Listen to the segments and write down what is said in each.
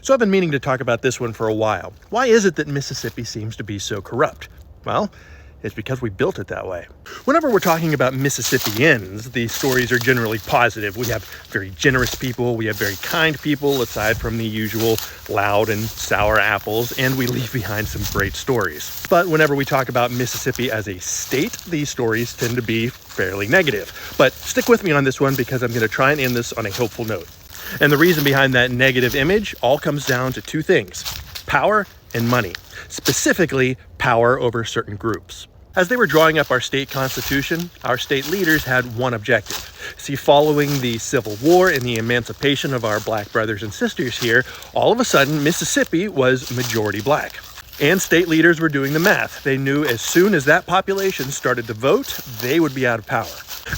So I've been meaning to talk about this one for a while. Why is it that Mississippi seems to be so corrupt? Well, it's because we built it that way. Whenever we're talking about Mississippians, the stories are generally positive. We have very generous people, we have very kind people, aside from the usual loud and sour apples, and we leave behind some great stories. But whenever we talk about Mississippi as a state, these stories tend to be fairly negative. But stick with me on this one because I'm going to try and end this on a hopeful note. And the reason behind that negative image all comes down to two things: power and money. Specifically, power over certain groups. As they were drawing up our state constitution, our state leaders had one objective. See, following the Civil War and the emancipation of our black brothers and sisters here, all of a sudden, Mississippi was majority black. And state leaders were doing the math. They knew as soon as that population started to vote, they would be out of power.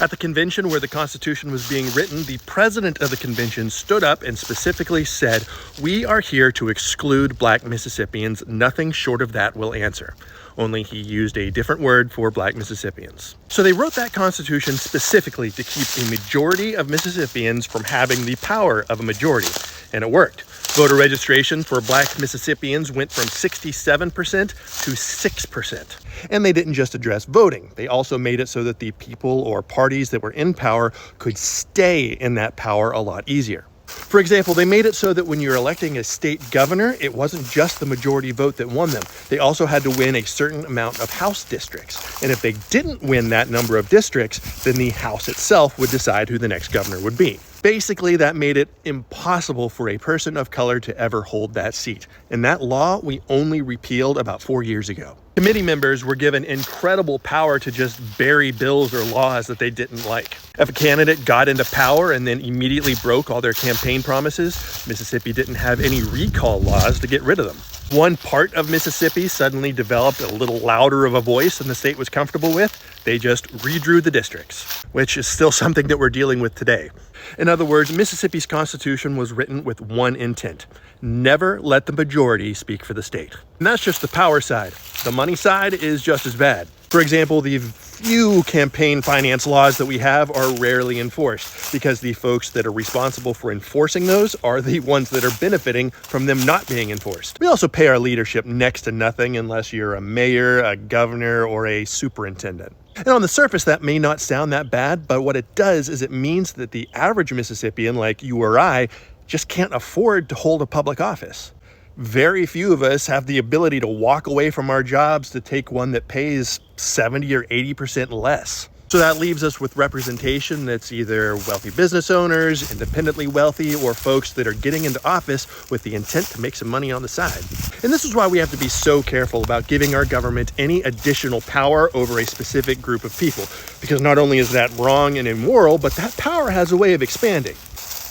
At the convention where the Constitution was being written, the president of the convention stood up and specifically said, "We are here to exclude black Mississippians. Nothing short of that will answer." Only he used a different word for black Mississippians. So they wrote that Constitution specifically to keep a majority of Mississippians from having the power of a majority. And it worked. Voter registration for black Mississippians went from 67% to 6%. And they didn't just address voting. They also made it so that the people or parties that were in power could stay in that power a lot easier. For example, they made it so that when you're electing a state governor, it wasn't just the majority vote that won them. They also had to win a certain amount of House districts. And if they didn't win that number of districts, then the House itself would decide who the next governor would be. Basically, that made it impossible for a person of color to ever hold that seat. And that law we only repealed about 4 years ago. Committee members were given incredible power to just bury bills or laws that they didn't like. If a candidate got into power and then immediately broke all their campaign promises, Mississippi didn't have any recall laws to get rid of them. One part of Mississippi suddenly developed a little louder of a voice than the state was comfortable with. They just redrew the districts, which is still something that we're dealing with today. In other words, Mississippi's Constitution was written with one intent: never let the majority speak for the state. And that's just the power side. The money side is just as bad. For example, the few campaign finance laws that we have are rarely enforced because the folks that are responsible for enforcing those are the ones that are benefiting from them not being enforced. We also pay our leadership next to nothing unless you're a mayor, a governor, or a superintendent. And on the surface, that may not sound that bad, but what it does is it means that the average Mississippian, like you or I, just can't afford to hold a public office. Very few of us have the ability to walk away from our jobs to take one that pays 70 or 80% less. So that leaves us with representation that's either wealthy business owners, independently wealthy, or folks that are getting into office with the intent to make some money on the side. And this is why we have to be so careful about giving our government any additional power over a specific group of people. Because not only is that wrong and immoral, but that power has a way of expanding.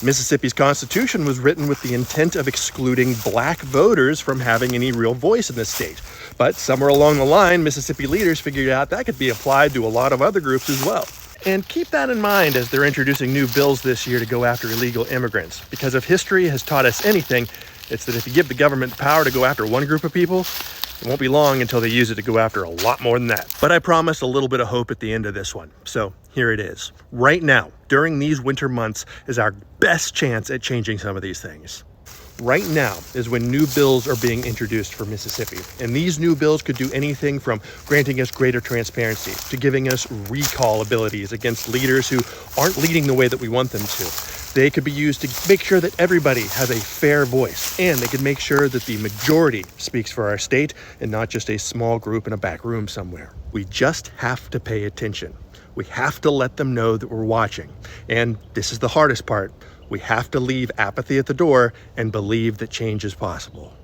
Mississippi's Constitution was written with the intent of excluding black voters from having any real voice in the state. But somewhere along the line, Mississippi leaders figured out that could be applied to a lot of other groups as well. And keep that in mind as they're introducing new bills this year to go after illegal immigrants. Because if history has taught us anything, it's that if you give the government the power to go after one group of people, it won't be long until they use it to go after a lot more than that. But I promised a little bit of hope at the end of this one. So here it is. Right now, during these winter months, is our best chance at changing some of these things. Right now is when new bills are being introduced for Mississippi. And these new bills could do anything from granting us greater transparency to giving us recall abilities against leaders who aren't leading the way that we want them to. They could be used to make sure that everybody has a fair voice, and they could make sure that the majority speaks for our state and not just a small group in a back room somewhere. We just have to pay attention. We have to let them know that we're watching. And this is the hardest part. We have to leave apathy at the door and believe that change is possible.